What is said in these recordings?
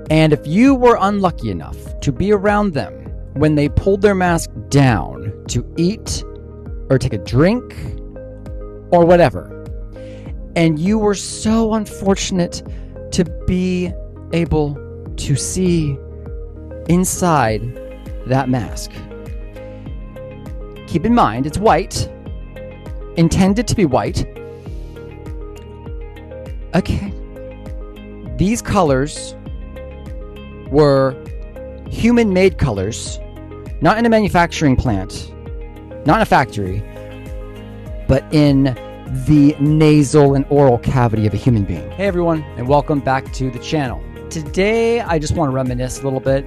And if you were unlucky enough to be around them when they pulled their mask down to eat or take a drink or whatever, and you were so unfortunate to be able to see inside that mask, keep in mind it's white, intended to be white. Okay. These colors were human-made colors, not in a manufacturing plant, not in a factory, but in the nasal and oral cavity of a human being. Hey everyone, and welcome back to the channel. Today, I just want to reminisce a little bit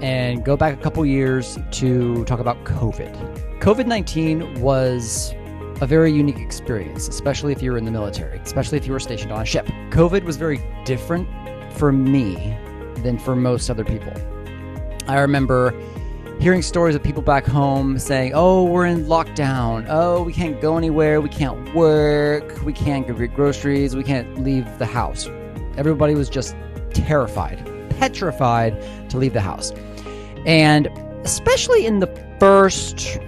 and go back a couple years to talk about COVID. COVID-19 was a very unique experience, especially if you were in the military, especially if you were stationed on a ship. COVID was very different for me than for most other people. I remember hearing stories of people back home saying, oh, we're in lockdown. Oh, we can't go anywhere. We can't work. We can't go get groceries. We can't leave the house. Everybody was just terrified, petrified to leave the house. And especially in the first,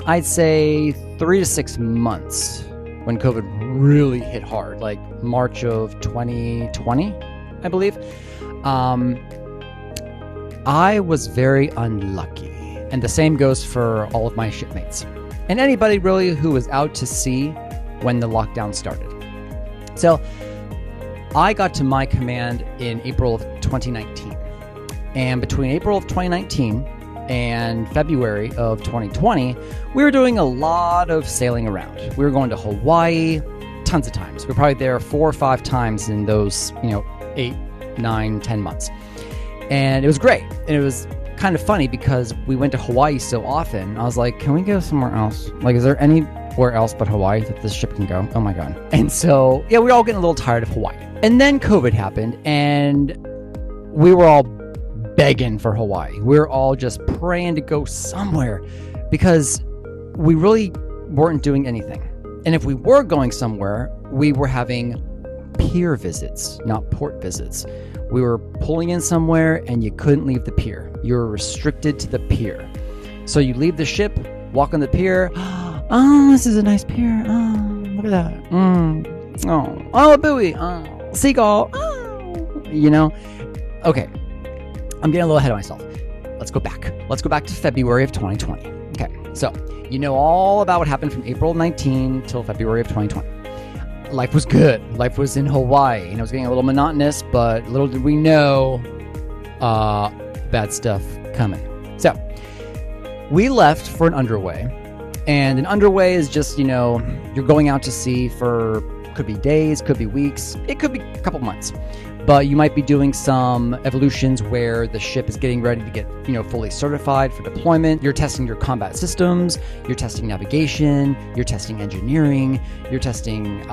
I'd say 3 to 6 months when COVID really hit hard, like March of 2020, I believe. I was very unlucky. And the same goes for all of my shipmates and anybody really who was out to sea when the lockdown started. So I got to my command in April of 2019. And between April of 2019 and February of 2020, we were doing a lot of sailing around. We were going to Hawaii tons of times. We were probably there 4 or 5 times in those, 8, 9, 10 months. And it was great. And it was kind of funny because we went to Hawaii so often. I was like, can we go somewhere else? Like, is there anywhere else but Hawaii that this ship can go? Oh my God. And so, yeah, we were all getting a little tired of Hawaii. And then COVID happened and we were all begging for Hawaii. We were all just praying to go somewhere because we really weren't doing anything. And if we were going somewhere, we were having pier visits, not port visits. We were pulling in somewhere and you couldn't leave the pier. You were restricted to the pier. So you leave the ship, walk on the pier. Oh, this is a nice pier. Oh, look at that. Oh, a buoy. Oh, seagull. Oh, Okay. I'm getting a little ahead of myself. Let's go back. Let's go back to February of 2020. Okay. So you know all about what happened from April 19 till February of 2020. Life was good. Life was in Hawaii, and it was getting a little monotonous, but little did we know bad stuff coming. So we left for an underway, and an underway is just, you're going out to sea for, could be days, could be weeks, it could be a couple months, but you might be doing some evolutions where the ship is getting ready to get, fully certified for deployment. You're testing your combat systems, you're testing navigation, you're testing engineering, you're testing,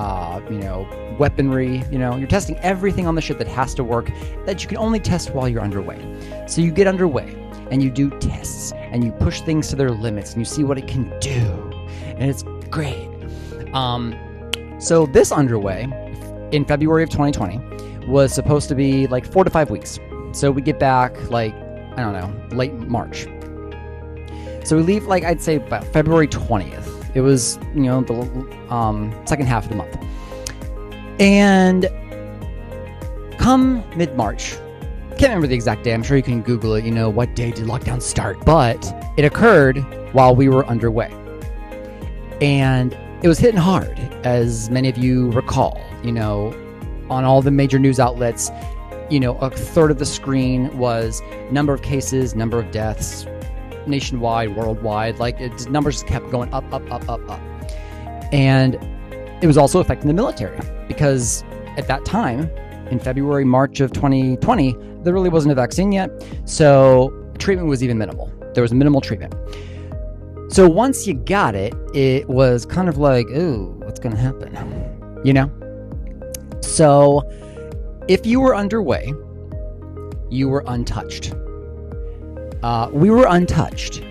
weaponry, you're testing everything on the ship that has to work that you can only test while you're underway. So you get underway and you do tests and you push things to their limits and you see what it can do. And it's great. So this underway in February of 2020 was supposed to be like 4 to 5 weeks. So we get back late March. So we leave I'd say about February 20th. It was, the second half of the month. And come mid-March, can't remember the exact day. I'm sure you can Google it, what day did lockdown start? But it occurred while we were underway. And it was hitting hard, as many of you recall, on all the major news outlets, a third of the screen was number of cases, number of deaths, nationwide, worldwide. Numbers just kept going up. And it was also affecting the military because at that time, in February, March of 2020, there really wasn't a vaccine yet. So treatment was even minimal. There was minimal treatment. So once you got it, it was kind of like, ooh, what's going to happen? So if you were underway, you were untouched. We were untouched.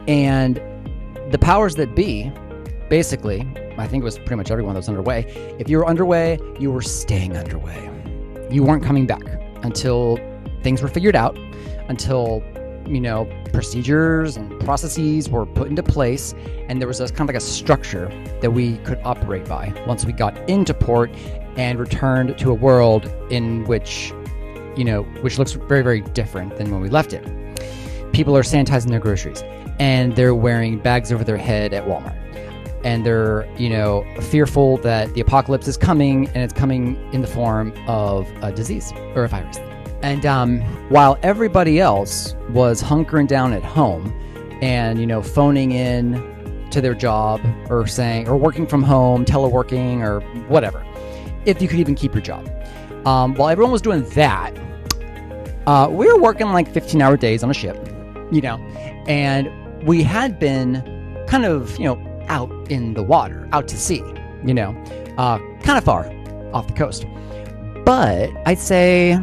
And the powers that be, basically, I think it was pretty much everyone that was underway. If you were underway, you were staying underway. You weren't coming back until things were figured out, until procedures and processes were put into place, and there was a kind of like a structure that we could operate by once we got into port and returned to a world in which looks very, very different than when we left it. People are sanitizing their groceries, and they're wearing bags over their head at Walmart, and they're fearful that the apocalypse is coming, and it's coming in the form of a disease or a virus. And while everybody else was hunkering down at home and, phoning in to their job or working from home, teleworking or whatever, if you could even keep your job. While everyone was doing that, we were working like 15-hour days on a ship, and we had been kind of, out in the water, out to sea, kind of far off the coast. But I'd say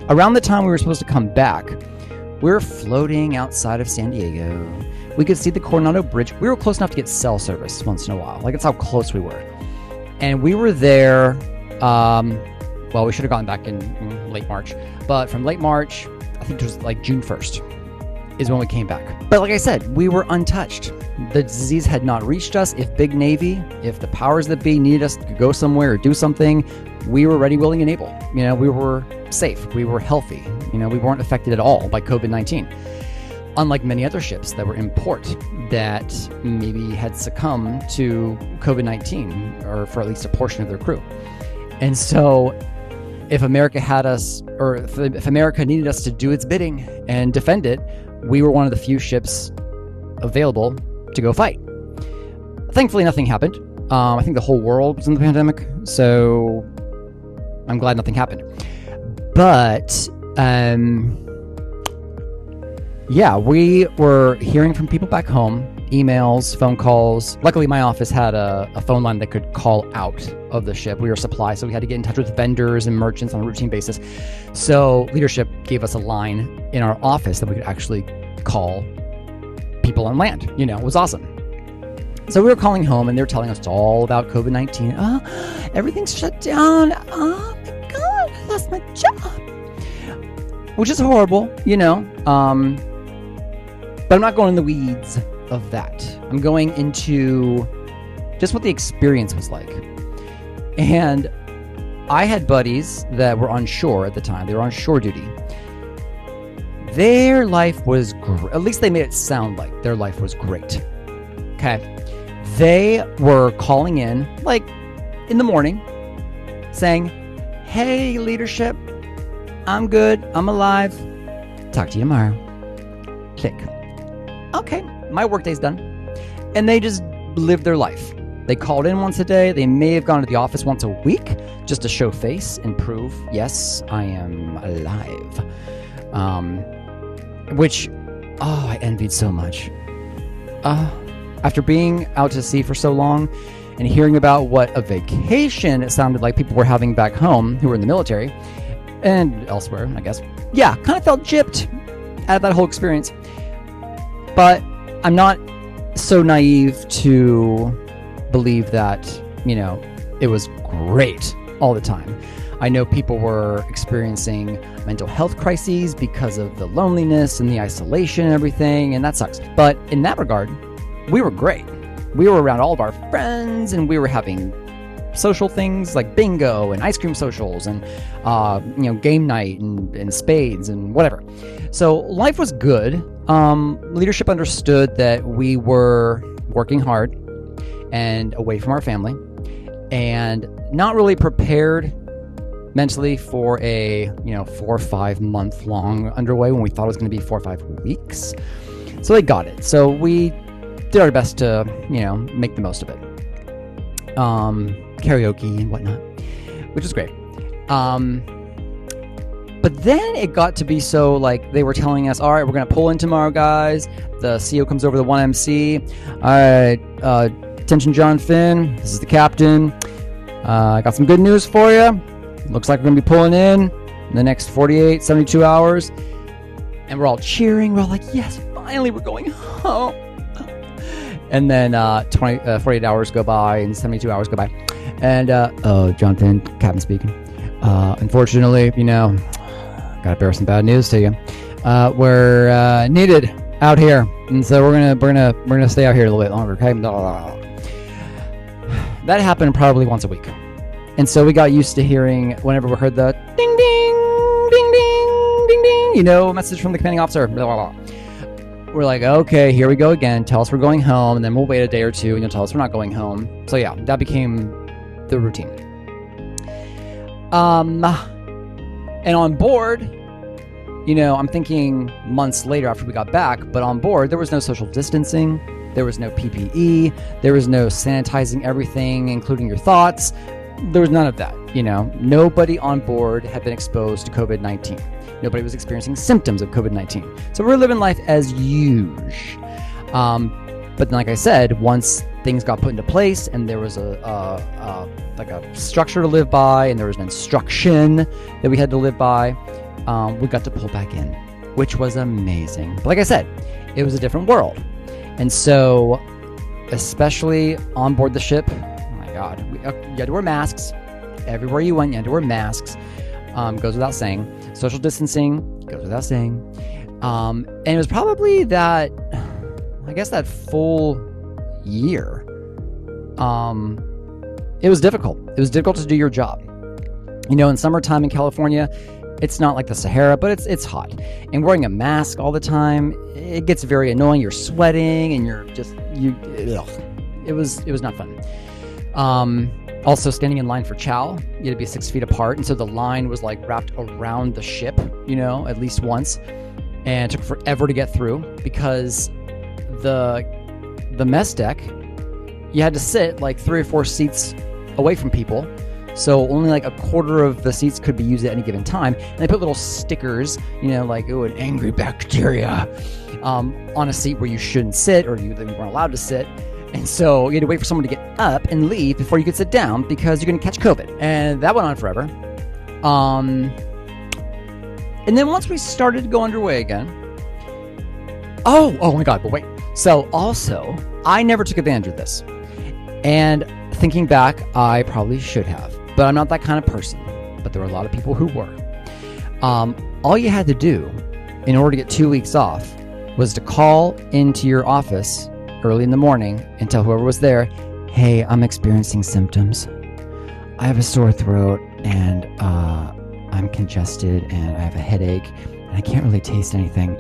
around the time we were supposed to come back, we were floating outside of San Diego. We could see the Coronado Bridge. We were close enough to get cell service once in a while. Like, that's how close we were. And we were there, we should have gotten back in late March. But from late March, I think it was like June 1st is when we came back. But like I said, we were untouched. The disease had not reached us. If Big Navy, if the powers that be needed us to go somewhere or do something, we were ready, willing, and able. We were safe. We were healthy. We weren't affected at all by COVID-19. Unlike many other ships that were in port that maybe had succumbed to COVID-19, or for at least a portion of their crew. And so if America had us, or if America needed us to do its bidding and defend it, we were one of the few ships available to go fight. Thankfully, nothing happened. I think the whole world was in the pandemic, so I'm glad nothing happened. But we were hearing from people back home, emails, phone calls. Luckily, my office had a phone line that could call out of the ship. We were supply, so we had to get in touch with vendors and merchants on a routine basis. So leadership gave us a line in our office that we could actually call people on land. It was awesome. So we were calling home, and they were telling us it's all about COVID-19. Oh, everything's shut down. Oh my God, I lost my job. Which is horrible, but I'm not going in the weeds of that. I'm going into just what the experience was like. And I had buddies that were on shore at the time. They were on shore duty. Their life was at least they made it sound like their life was great. Okay. They were calling in, like, in the morning, saying, "Hey, leadership, I'm good. I'm alive. Talk to you tomorrow." Click. Okay, my workday's done. And they just lived their life. They called in once a day. They may have gone to the office once a week just to show face and prove, yes, I am alive. Which, I envied so much. After being out to sea for so long and hearing about what a vacation it sounded like people were having back home who were in the military and elsewhere, I guess. Yeah, kind of felt gypped out of that whole experience. But I'm not so naive to believe that, it was great all the time. I know people were experiencing mental health crises because of the loneliness and the isolation and everything, and that sucks. But in that regard, we were great. We were around all of our friends, and we were having social things like bingo and ice cream socials and game night and spades and whatever. So life was good. Leadership understood that we were working hard and away from our family and not really prepared mentally for a 4 or 5 month long underway when we thought it was going to be 4 or 5 weeks. So they got it. So we did our best to make the most of it. Karaoke and whatnot, which is great. But then it got to be so, like, they were telling us, all right, we're going to pull in tomorrow, guys. The CO comes over the 1MC. All right, attention, John Finn. This is the captain. I got some good news for you. Looks like we're going to be pulling in the next 48, 72 hours. And we're all cheering. We're all like, yes, finally, we're going home. And then 48 hours go by and 72 hours go by. And, John Finn, captain speaking. Unfortunately, gotta bear some bad news to you. We're needed out here, and so we're gonna stay out here a little bit longer. Okay, that happened probably once a week, and so we got used to hearing whenever we heard the ding ding ding ding ding ding, you know, message from the commanding officer. Blah, blah, blah. We're like, okay, here we go again. Tell us we're going home, and then we'll wait a day or two, and you'll tell us we're not going home. So yeah, that became the routine. And on board, you know, I'm thinking months later after we got back, but on board, there was no social distancing. There was no PPE. There was no sanitizing everything, including your thoughts. There was none of that, you know. Nobody on board had been exposed to COVID-19. Nobody was experiencing symptoms of COVID-19. So we're living life as usual. But like I said, once things got put into place and there was a structure to live by and there was an instruction that we had to live by, we got to pull back in, which was amazing. But like I said, it was a different world. And so, especially on board the ship, oh my God, you had to wear masks. Everywhere you went, you had to wear masks. Goes without saying. Social distancing goes without saying. And it was probably that full year. It was difficult. It was difficult to do your job. You know, in summertime in California, it's not like the Sahara, but it's hot. And wearing a mask all the time, it gets very annoying. You're sweating and it was not fun. Also, standing in line for chow, you had to be 6 feet apart. And so the line was like wrapped around the ship, you know, at least once. And it took forever to get through because the mess deck, you had to sit like 3 or 4 seats away from people. So only like a quarter of the seats could be used at any given time. And they put little stickers, you know, like, oh, an angry bacteria on a seat where you shouldn't sit or you weren't allowed to sit. And so you had to wait for someone to get up and leave before you could sit down because you're going to catch COVID. And that went on forever. And then once we started to go underway again, oh my God, but wait. So also, I never took advantage of this. And thinking back, I probably should have. But I'm not that kind of person. But there were a lot of people who were. All you had to do in order to get 2 weeks off was to call into your office early in the morning and tell whoever was there, hey, I'm experiencing symptoms. I have a sore throat and I'm congested and I have a headache and I can't really taste anything.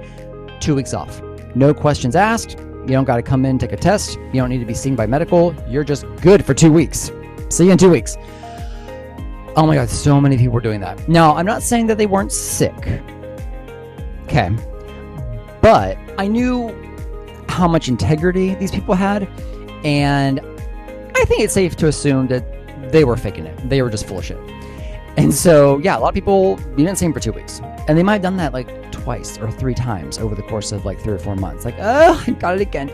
2 weeks off. No questions asked. You don't got to come in, take a test. You don't need to be seen by medical. You're just good for 2 weeks. See you in 2 weeks. Oh my God, so many people were doing that. Now, I'm not saying that they weren't sick. Okay. But I knew how much integrity these people had, and I think it's safe to assume that they were faking it. They were just full of shit. And so, yeah, a lot of people, you didn't see them for 2 weeks. And they might have done that like twice or 3 times over the course of like 3 or 4 months. Like, oh, I got it again.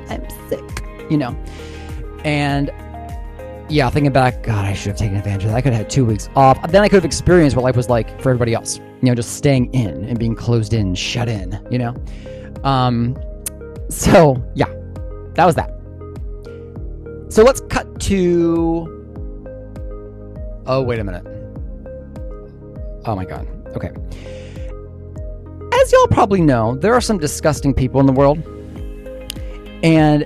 I'm sick, you know. And yeah, thinking back, God, I should have taken advantage of that. I could have had 2 weeks off. Then I could have experienced what life was like for everybody else. You know, just staying in and being closed in, shut in, you know. So yeah, that was that. So let's cut to, oh, wait a minute. Oh my God. Okay. As y'all probably know, there are some disgusting people in the world. And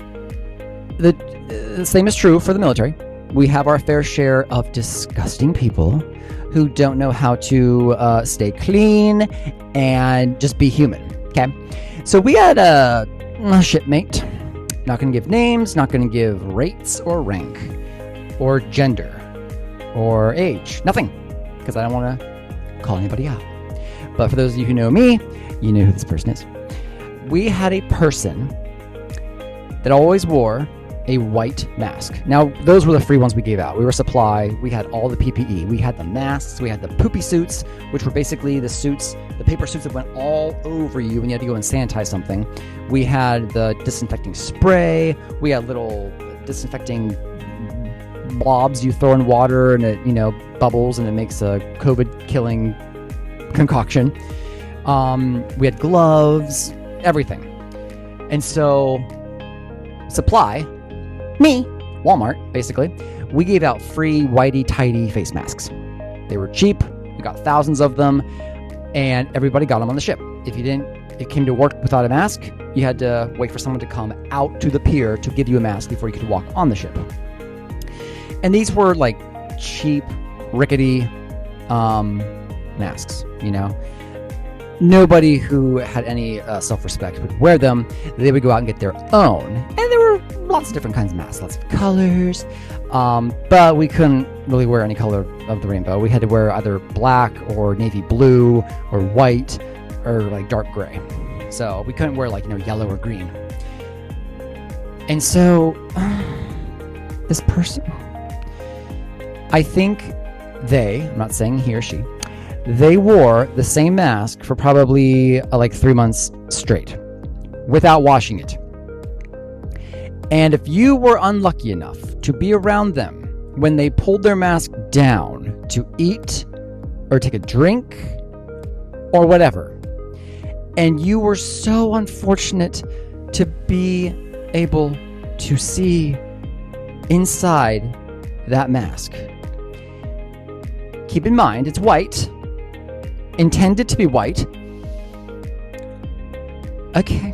the same is true for the military. We have our fair share of disgusting people who don't know how to stay clean and just be human. Okay. So we had a shipmate, not going to give names, not going to give rates or rank or gender or age, nothing, because I don't want to call anybody out. But for those of you who know me, you know who this person is. We had a person that always wore a white mask. Now, those were the free ones we gave out. We were supply. We had all the PPE. We had the masks. We had the poopy suits, which were basically the suits, the paper suits that went all over you when you had to go and sanitize something. We had the disinfecting spray. We had little disinfecting blobs you throw in water and it, you know, bubbles and it makes a COVID-killing concoction. We had gloves, everything. And so, supply, me, Walmart, basically, we gave out free whitey-tighty face masks. They were cheap. We We got thousands of them, and everybody got them on the ship. If you didn't, it came to work without a mask, you had to wait for someone to come out to the pier to give you a mask before you could walk on the ship. And these were like cheap, rickety masks, you know. Nobody who had any self-respect would wear them. They would go out and get their own. And there were lots of different kinds of masks, lots of colors. But we couldn't really wear any color of the rainbow. We had to wear either black or navy blue or white or like dark gray. So we couldn't wear like, you know, yellow or green. And so this person, I think I'm not saying he or she, they wore the same mask for probably like 3 months straight without washing it. And if you were unlucky enough to be around them when they pulled their mask down to eat or take a drink or whatever, and you were so unfortunate to be able to see inside that mask, keep in mind it's white, intended to be white. Okay.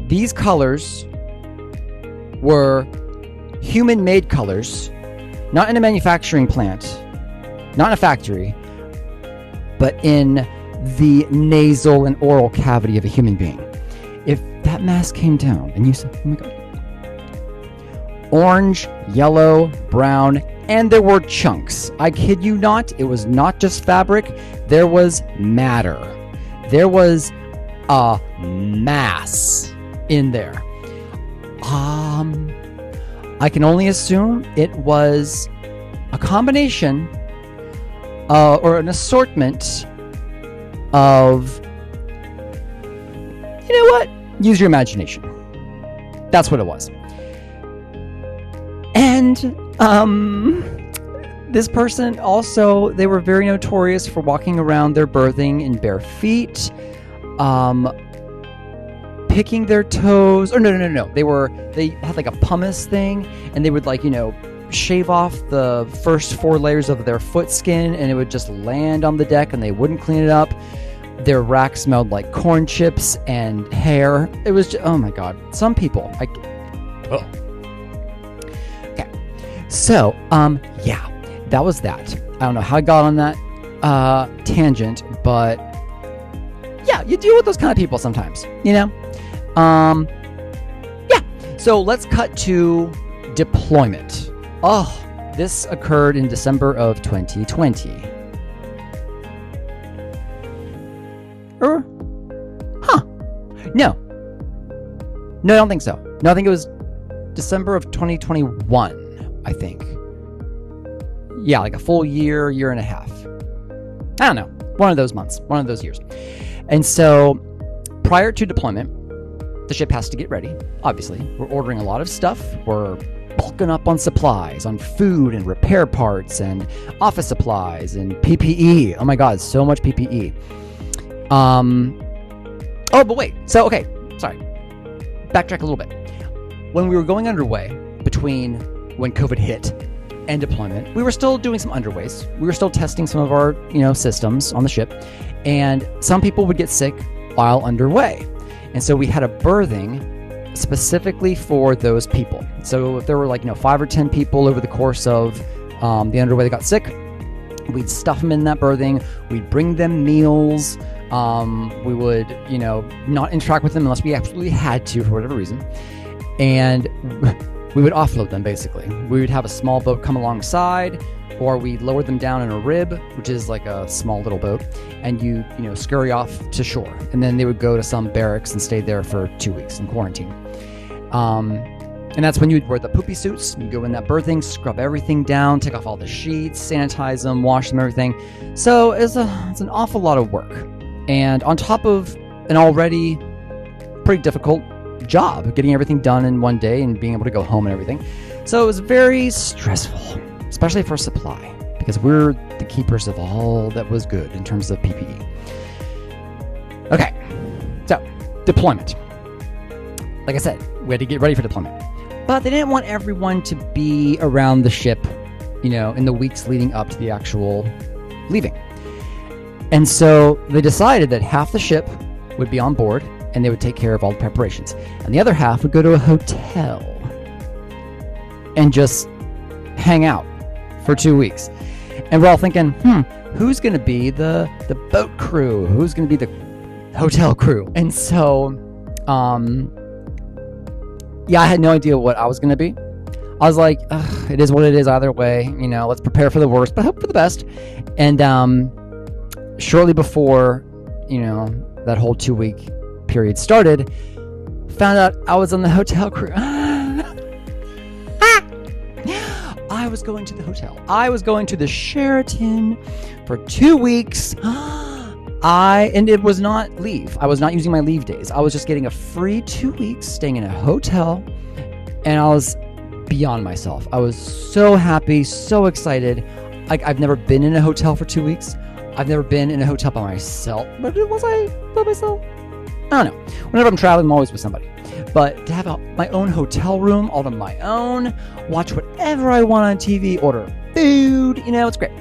These colors were human-made colors, not in a manufacturing plant, not in a factory, but in the nasal and oral cavity of a human being. If that mask came down and you said, oh my God, orange, yellow, brown, and there were chunks. I kid you not, it was not just fabric, there was matter. There was a mass in there. I can only assume it was a combination or an assortment of, you know what? Use your imagination. That's what it was. And this person also, they were very notorious for walking around their berthing in bare feet, picking their toes. Or no. They had like a pumice thing, and they would like, you know, shave off the first 4 layers of their foot skin, and it would just land on the deck, and they wouldn't clean it up. Their rack smelled like corn chips and hair. It was just, oh my God. Some people, Okay. So, yeah, that was that. I don't know how I got on that tangent, but yeah, you deal with those kind of people sometimes, you know? Yeah. So let's cut to deployment. Oh, this occurred in December of 2020. No, I don't think so. No, I think it was December of 2021, I think. Yeah, like a full year and a half. I don't know. One of those months, one of those years. And so prior to deployment, the ship has to get ready. Obviously, we're ordering a lot of stuff. We're bulking up on supplies, on food and repair parts and office supplies and PPE. Oh my God, so much PPE. Oh, but wait. So, okay. Sorry. Backtrack a little bit. When we were going underway, between when COVID hit and deployment, we were still doing some underways. We were still testing some of our, you know, systems on the ship. And some people would get sick while underway. And so we had a berthing specifically for those people. So if there were like, you know, 5 or 10 people over the course of the underway that got sick, we'd stuff them in that berthing. We'd bring them meals. We would, you know, not interact with them unless we absolutely had to for whatever reason. And we would offload them, basically. We would have a small boat come alongside, or we'd lower them down in a rib, which is like a small little boat, and you know, scurry off to shore. And then they would go to some barracks and stay there for 2 weeks in quarantine. And that's when you'd wear the poopy suits. You go in that berthing, scrub everything down, take off all the sheets, sanitize them, wash them, everything. So it's an awful lot of work. And on top of an already pretty difficult job, getting everything done in one day and being able to go home and everything. So it was very stressful, especially for supply, because we're the keepers of all that was good in terms of PPE. Okay, so deployment. Like I said, we had to get ready for deployment. But they didn't want everyone to be around the ship, you know, in the weeks leading up to the actual leaving. And so they decided that half the ship would be on board and they would take care of all the preparations. And the other half would go to a hotel and just hang out for 2 weeks. And we're all thinking, who's going to be the boat crew? Who's going to be the hotel crew? And so, I had no idea what I was going to be. I was like, it is what it is either way. Let's prepare for the worst, but hope for the best. And shortly before, that whole 2-week period started, found out I was on the hotel crew. I was going to the hotel. I was going to the Sheraton for 2 weeks. And it was not leave. I was not using my leave days. I was just getting a free 2 weeks staying in a hotel. And I was beyond myself. I was so happy, so excited. I've never been in a hotel for 2 weeks. I've never been in a hotel by myself. But was I by myself? I don't know. Whenever I'm traveling, I'm always with somebody. But to have my own hotel room all on my own, watch whatever I want on TV, order food, it's great.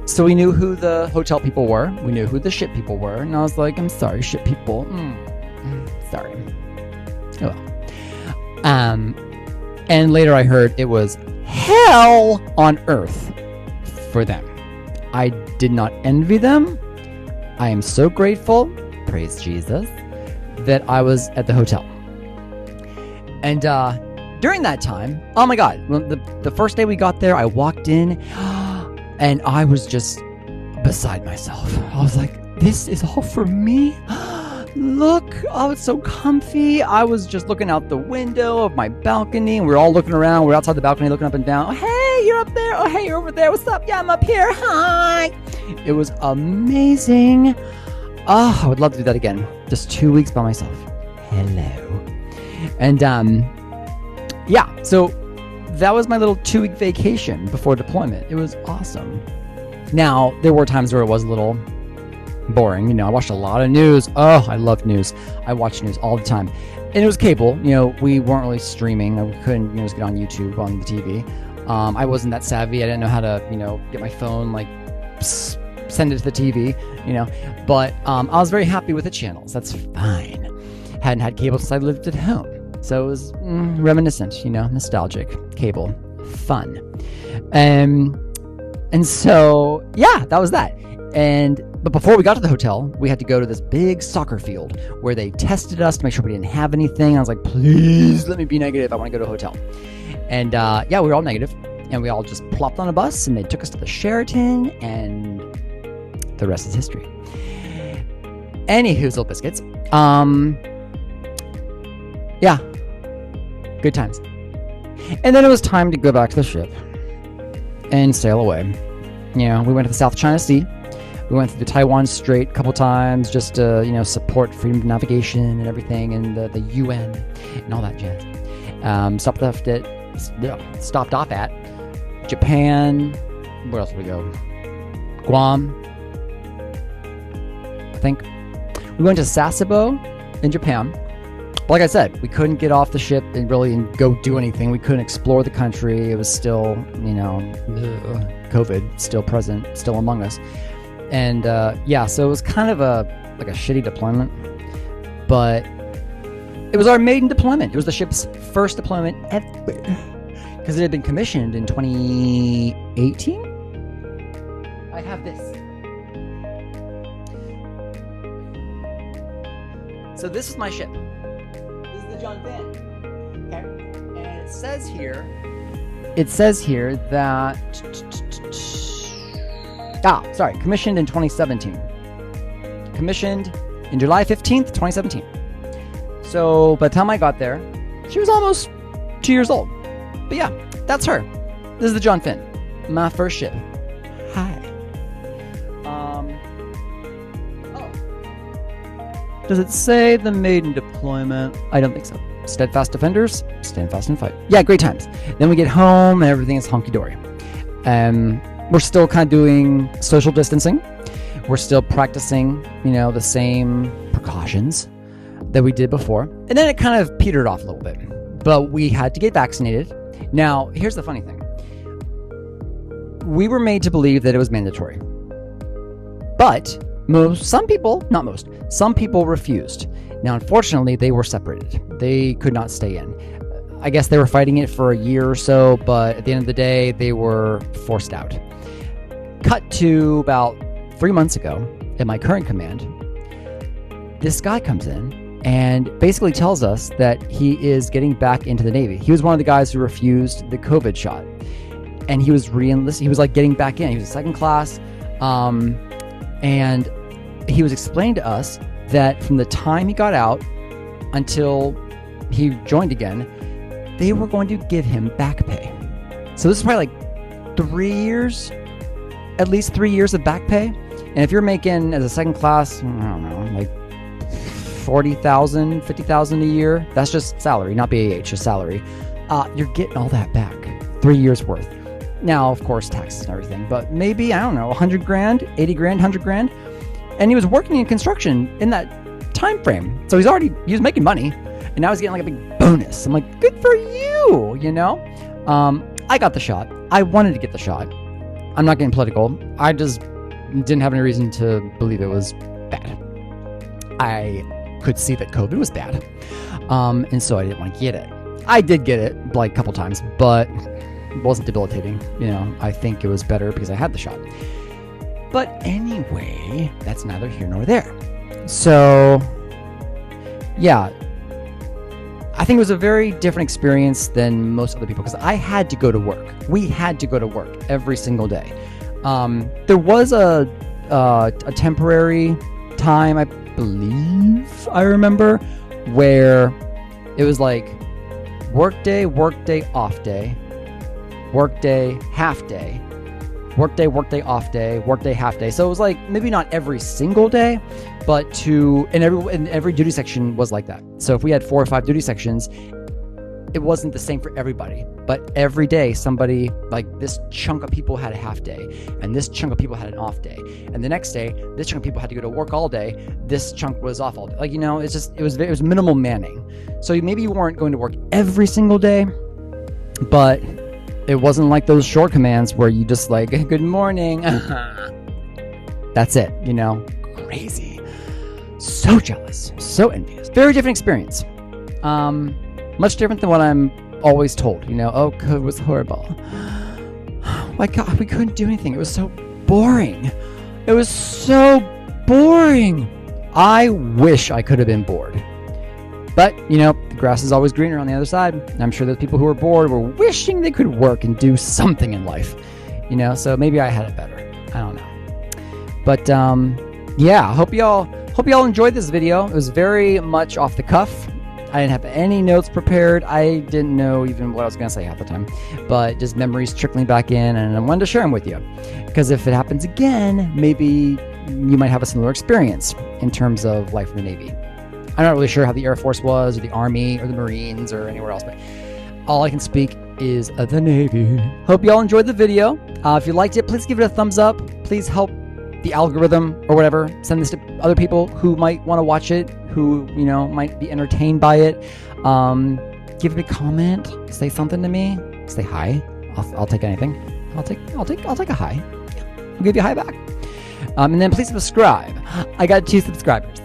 So we knew who the hotel people were. We knew who the ship people were. And I was like, I'm sorry, ship people. Sorry. Oh well. And later I heard it was hell on earth for them. I did not envy them. I am so grateful, praise Jesus, that I was at the hotel. And during that time, oh my God, the first day we got there, I walked in and I was just beside myself. I was like, this is all for me? Look, oh, it's so comfy. I was just looking out the window of my balcony, and we were all looking around. We're outside the balcony looking up and down. Oh, hey, you're up there. Oh, hey, you're over there. What's up? Yeah, I'm up here. Hi. It was amazing. Oh, I would love to do that again. Just 2 weeks by myself. Hello. And so that was my little 2-week vacation before deployment. It was awesome. Now, there were times where it was a little boring. I watched a lot of news. Oh, I love news. I watch news all the time. And it was cable. We weren't really streaming. We couldn't just get on YouTube on the TV. I wasn't that savvy. I didn't know how to, get my phone, send it to the TV, But I was very happy with the channels. That's fine. Hadn't had cable since I lived at home. So it was reminiscent, nostalgic. Cable. Fun. And so, that was that. But before we got to the hotel, we had to go to this big soccer field where they tested us to make sure we didn't have anything. I was like, please let me be negative. I want to go to a hotel. And we were all negative. And we all just plopped on a bus and they took us to the Sheraton, and the rest is history. Any Hoozle biscuits. Good times. And then it was time to go back to the ship and sail away. We went to the South China Sea. We went through the Taiwan Strait a couple times just to, support freedom of navigation and everything, and the UN and all that jazz. Stopped off at Japan. Where else did we go? Guam, I think. We went to Sasebo in Japan. But like I said, we couldn't get off the ship and really go do anything. We couldn't explore the country. It was still, COVID still present, still among us. And so it was kind of a shitty deployment, but it was our maiden deployment. It was the ship's first deployment ever, because it had been commissioned in 2018. I have this. So this is my ship. This is the John Finn. Okay, and it says here that. Commissioned in 2017. Commissioned in July 15th, 2017. So by the time I got there, she was almost 2 years old. But yeah, that's her. This is the John Finn, my first ship. Hi. Does it say the maiden deployment? I don't think so. Steadfast defenders, stand fast and fight. Yeah, great times. Then we get home and everything is hunky-dory. We're still kind of doing social distancing. We're still practicing, the same precautions that we did before. And then it kind of petered off a little bit. But we had to get vaccinated. Now, here's the funny thing. we were made to believe that it was mandatory. But some people refused. Now, unfortunately, they were separated. They could not stay in. I guess they were fighting it for a year or so, but at the end of the day, they were forced out. Cut to about 3 months ago at my current command, this guy comes in and basically tells us that he is getting back into the Navy. He was one of the guys who refused the COVID shot, and he was re-enlisted. He was like getting back in. He was a second class, and he was explaining to us that from the time he got out until he joined again, they were going to give him back pay. So this is probably like 3 years, at least 3 years of back pay. And if you're making as a second class, I don't know, like $40,000, $50,000 a year, that's just salary, not BAH, just salary. You're getting all that back, 3 years worth. Now, of course, taxes and everything, but maybe, I don't know, 100 grand, 80 grand, 100 grand. And he was working in construction in that time frame. So he was making money, and now he's getting like a big bonus. I'm like, good for you, you know? I got the shot. I wanted to get the shot. I'm not getting political. I just didn't have any reason to believe it was bad. I could see that COVID was bad. And so I didn't want to get it. I did get it like a couple times, but it wasn't debilitating. You know, I think it was better because I had the shot. But anyway, that's neither here nor there. So, yeah, I think it was a very different experience than most other people because I had to go to work. We had to go to work every single day. There was a temporary time, I believe I remember, where it was like workday, off day, workday, half day, workday, off day, workday, half day. So it was like maybe not every single day, but and every duty section was like that. So if we had 4 or 5 duty sections, it wasn't the same for everybody, but every day somebody, like this chunk of people had a half day, and this chunk of people had an off day, and the next day this chunk of people had to go to work all day, this chunk was off all day. Like, you know, it was minimal manning. So maybe you weren't going to work every single day, but it wasn't like those short commands where you just like, good morning. That's it, you know? Crazy. So jealous, so envious. Very different experience. Much different than what I'm always told, you know? Oh, COVID was horrible. My God, we couldn't do anything. It was so boring. It was so boring. I wish I could have been bored. But, you know, the grass is always greener on the other side. I'm sure those people who were bored were wishing they could work and do something in life, you know? So maybe I had it better. I don't know. But, yeah, hope y'all enjoyed this video. It was very much off the cuff. I didn't have any notes prepared. I didn't know even what I was going to say half the time, but just memories trickling back in, and I wanted to share them with you. Because if it happens again, maybe you might have a similar experience in terms of life in the Navy. I'm not really sure how the Air Force was, or the Army, or the Marines, or anywhere else, but all I can speak is the Navy. Hope y'all enjoyed the video. If you liked it, please give it a thumbs up. Please help the algorithm or whatever. Send this to other people who might want to watch it, who, you know, might be entertained by it. Give me a comment. Say something to me. Say hi. I'll take anything. I'll take a hi. I'll give you a hi back. And then please subscribe. I got 2 subscribers.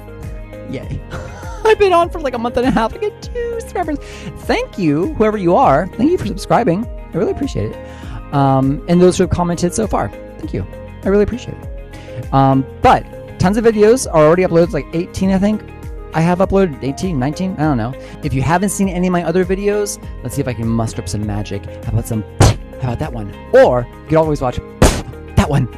Yay. I've been on for like a month and a half. I get 2 subscribers. Thank you, whoever you are. Thank you for subscribing. I really appreciate it. And those who have commented so far. Thank you. I really appreciate it. But tons of videos are already uploaded, like 18, I think. I have uploaded 18, 19, I don't know. If you haven't seen any of my other videos, let's see if I can muster up some magic. How about that one? Or you could always watch that one.